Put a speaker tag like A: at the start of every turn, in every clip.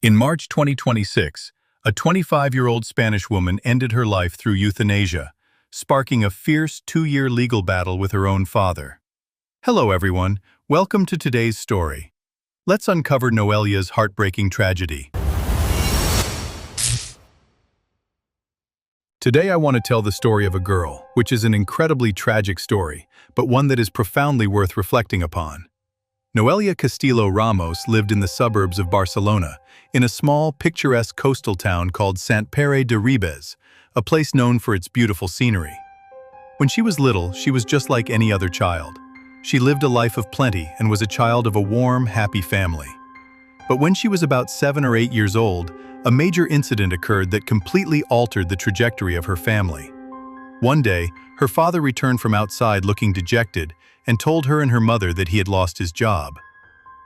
A: In March 2026, a 25-year-old Spanish woman ended her life through euthanasia, sparking a fierce 2-year legal battle with her own father. Hello everyone, welcome to today's story. Let's uncover Noelia's heartbreaking tragedy. Today I want to tell the story of a girl, which is an incredibly tragic story, but one that is profoundly worth reflecting upon. Noelia Castillo Ramos lived in the suburbs of Barcelona, in a small, picturesque coastal town called Sant Pere de Ribes, a place known for its beautiful scenery. When she was little, she was just like any other child. She lived a life of plenty and was a child of a warm, happy family. But when she was about 7 or 8 years old, a major incident occurred that completely altered the trajectory of her family. One day, her father returned from outside looking dejected and told her and her mother that he had lost his job.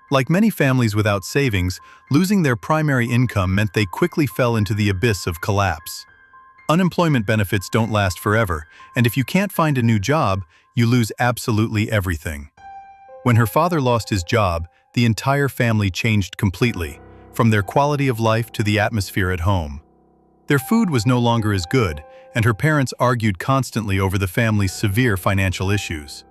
A: Like many families without savings, losing their primary income meant they quickly fell into the abyss of collapse. Unemployment benefits don't last forever, and if you can't find a new job, you lose absolutely everything. When her father lost his job, the entire family changed completely, from their quality of life to the atmosphere at home. Their food was no longer as good, and her parents argued constantly over the family's severe financial issues.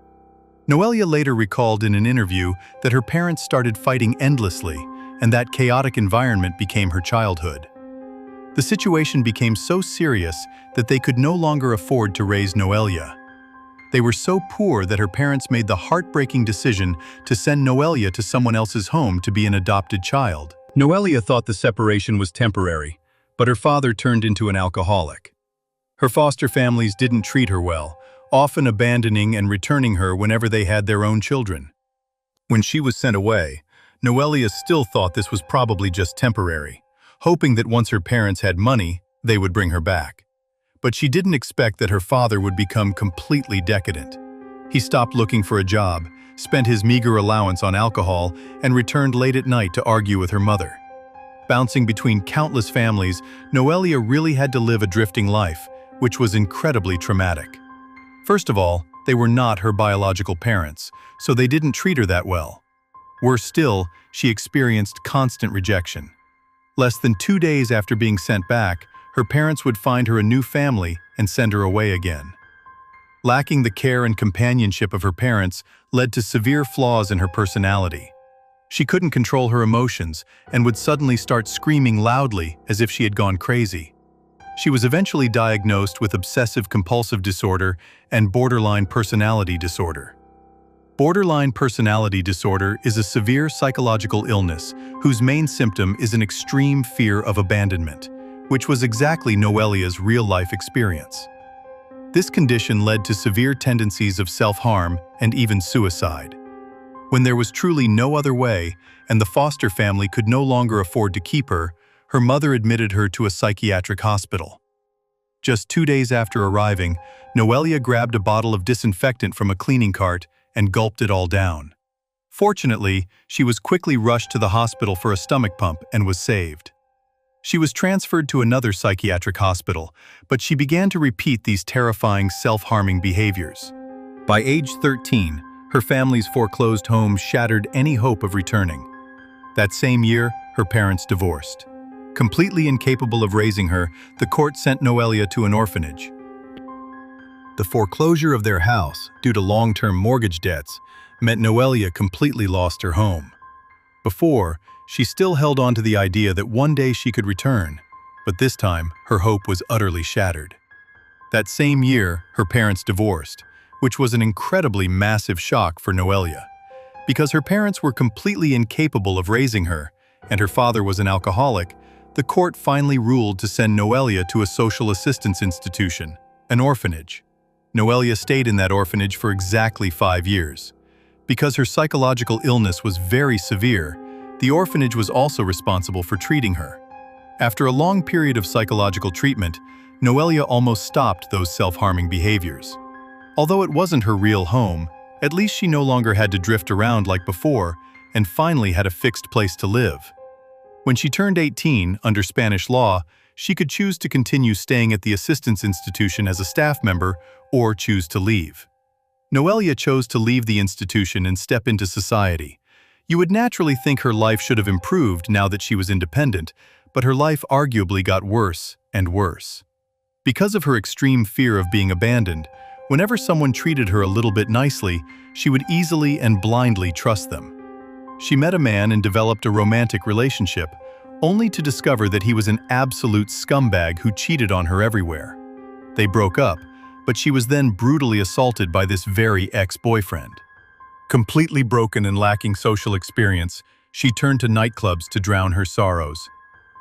A: Noelia later recalled in an interview that her parents started fighting endlessly, and that chaotic environment became her childhood. The situation became so serious that they could no longer afford to raise Noelia. They were so poor that her parents made the heartbreaking decision to send Noelia to someone else's home to be an adopted child. Noelia thought the separation was temporary, but her father turned into an alcoholic. Her foster families didn't treat her well, often abandoning and returning her whenever they had their own children. When she was sent away, Noelia still thought this was probably just temporary, hoping that once her parents had money, they would bring her back. But she didn't expect that her father would become completely decadent. He stopped looking for a job, spent his meager allowance on alcohol, and returned late at night to argue with her mother. Bouncing between countless families, Noelia really had to live a drifting life, which was incredibly traumatic. First of all, they were not her biological parents, so they didn't treat her that well. Worse still, she experienced constant rejection. Less than 2 days after being sent back, her parents would find her a new family and send her away again. Lacking the care and companionship of her parents led to severe flaws in her personality. She couldn't control her emotions and would suddenly start screaming loudly as if she had gone crazy. She was eventually diagnosed with obsessive-compulsive disorder and borderline personality disorder. Borderline personality disorder is a severe psychological illness whose main symptom is an extreme fear of abandonment, which was exactly Noelia's real-life experience. This condition led to severe tendencies of self-harm and even suicide. When there was truly no other way and the foster family could no longer afford to keep her, her mother admitted her to a psychiatric hospital. Just 2 days after arriving, Noelia grabbed a bottle of disinfectant from a cleaning cart and gulped it all down. Fortunately, she was quickly rushed to the hospital for a stomach pump and was saved. She was transferred to another psychiatric hospital, but she began to repeat these terrifying self-harming behaviors. By age 13, her family's foreclosed home shattered any hope of returning. That same year, her parents divorced. Completely incapable of raising her, the court sent Noelia to an orphanage. The foreclosure of their house, due to long-term mortgage debts, meant Noelia completely lost her home. Before, she still held on to the idea that one day she could return, but this time her hope was utterly shattered. That same year, her parents divorced, which was an incredibly massive shock for Noelia. Because her parents were completely incapable of raising her, and her father was an alcoholic, the court finally ruled to send Noelia to a social assistance institution, an orphanage. Noelia stayed in that orphanage for exactly 5 years. Because her psychological illness was very severe, the orphanage was also responsible for treating her. After a long period of psychological treatment, Noelia almost stopped those self-harming behaviors. Although it wasn't her real home, at least she no longer had to drift around like before and finally had a fixed place to live. When she turned 18, under Spanish law, she could choose to continue staying at the assistance institution as a staff member or choose to leave. Noelia chose to leave the institution and step into society. You would naturally think her life should have improved now that she was independent, but her life arguably got worse and worse. Because of her extreme fear of being abandoned, whenever someone treated her a little bit nicely, she would easily and blindly trust them. She met a man and developed a romantic relationship, only to discover that he was an absolute scumbag who cheated on her everywhere. They broke up, but she was then brutally assaulted by this very ex-boyfriend. Completely broken and lacking social experience, she turned to nightclubs to drown her sorrows.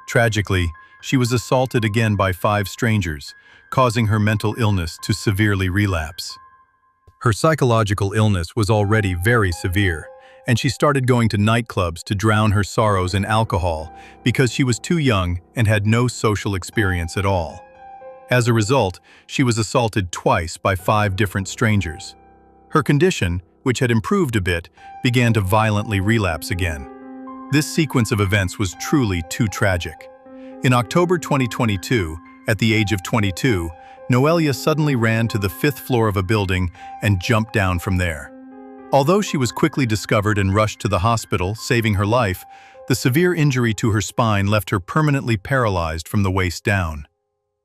A: Tragically, she was assaulted again by 5 strangers, causing her mental illness to severely relapse. Her psychological illness was already very severe, and she started going to nightclubs to drown her sorrows in alcohol because she was too young and had no social experience at all. As a result, she was assaulted twice by 5 different strangers. Her condition, which had improved a bit, began to violently relapse again. This sequence of events was truly too tragic. In October 2022, at the age of 22, Noelia suddenly ran to the 5th floor of a building and jumped down from there. Although she was quickly discovered and rushed to the hospital, saving her life, the severe injury to her spine left her permanently paralyzed from the waist down.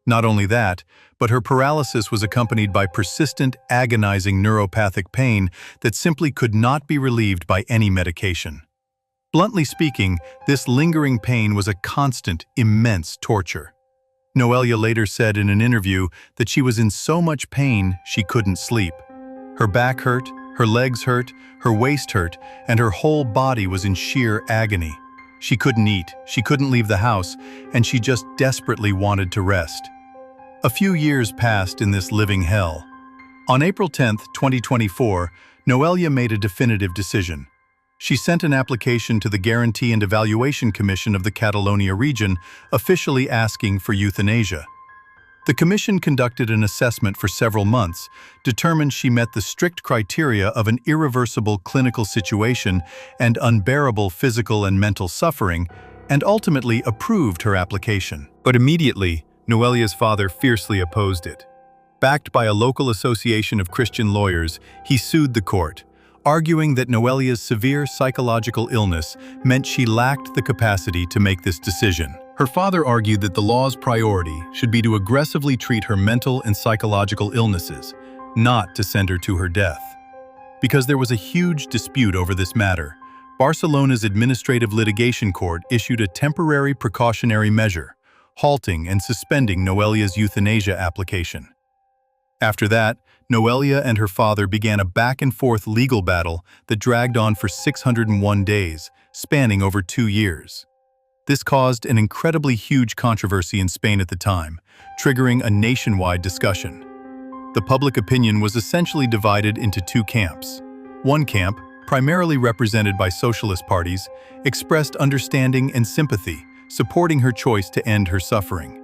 A: Not only that, but her paralysis was accompanied by persistent, agonizing neuropathic pain that simply could not be relieved by any medication. Bluntly speaking, this lingering pain was a constant, immense torture. Noelia later said in an interview that she was in so much pain she couldn't sleep. Her back hurt, her legs hurt, her waist hurt, and her whole body was in sheer agony. She couldn't eat, she couldn't leave the house, and she just desperately wanted to rest. A few years passed in this living hell. On April 10, 2024, Noelia made a definitive decision. She sent an application to the Guarantee and Evaluation Commission of the Catalonia region, officially asking for euthanasia. The commission conducted an assessment for several months, determined she met the strict criteria of an irreversible clinical situation and unbearable physical and mental suffering, and ultimately approved her application. But immediately, Noelia's father fiercely opposed it. Backed by a local association of Christian lawyers, he sued the court, arguing that Noelia's severe psychological illness meant she lacked the capacity to make this decision. Her father argued that the law's priority should be to aggressively treat her mental and psychological illnesses, not to send her to her death. Because there was a huge dispute over this matter, Barcelona's administrative litigation court issued a temporary precautionary measure, halting and suspending Noelia's euthanasia application. After that, Noelia and her father began a back-and-forth legal battle that dragged on for 601 days, spanning over 2 years. This caused an incredibly huge controversy in Spain at the time, triggering a nationwide discussion. The public opinion was essentially divided into 2 camps. One camp, primarily represented by socialist parties, expressed understanding and sympathy, supporting her choice to end her suffering.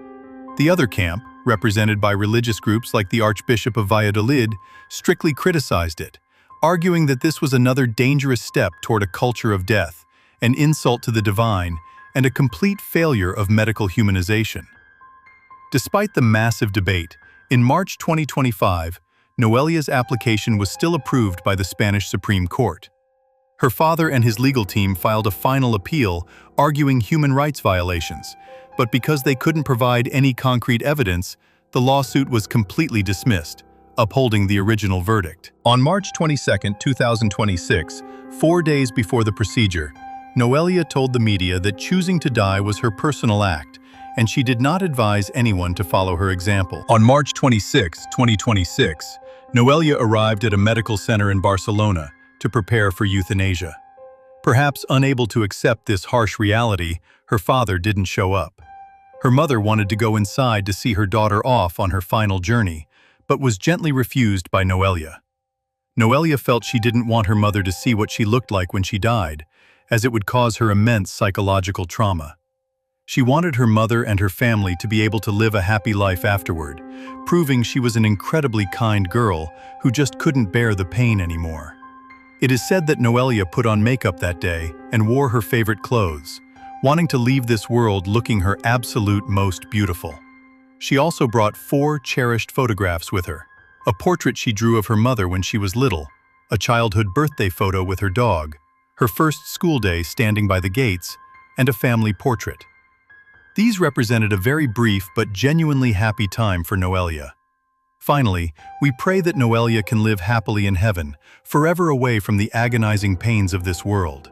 A: The other camp, represented by religious groups like the Archbishop of Valladolid, strictly criticized it, arguing that this was another dangerous step toward a culture of death, an insult to the divine, and a complete failure of medical humanization. Despite the massive debate, in March 2025, Noelia's application was still approved by the Spanish Supreme Court. Her father and his legal team filed a final appeal arguing human rights violations, but because they couldn't provide any concrete evidence, the lawsuit was completely dismissed, upholding the original verdict. On March 22, 2026, 4 days before the procedure, Noelia told the media that choosing to die was her personal act, and she did not advise anyone to follow her example. On March 26, 2026, Noelia arrived at a medical center in Barcelona to prepare for euthanasia. Perhaps unable to accept this harsh reality, her father didn't show up. Her mother wanted to go inside to see her daughter off on her final journey, but was gently refused by Noelia. Noelia felt she didn't want her mother to see what she looked like when she died, as it would cause her immense psychological trauma. She wanted her mother and her family to be able to live a happy life afterward, proving she was an incredibly kind girl who just couldn't bear the pain anymore. It is said that Noelia put on makeup that day and wore her favorite clothes, wanting to leave this world looking her absolute most beautiful. She also brought 4 cherished photographs with her: a portrait she drew of her mother when she was little, a childhood birthday photo with her dog, her first school day standing by the gates, and a family portrait. These represented a very brief but genuinely happy time for Noelia. Finally, we pray that Noelia can live happily in heaven, forever away from the agonizing pains of this world.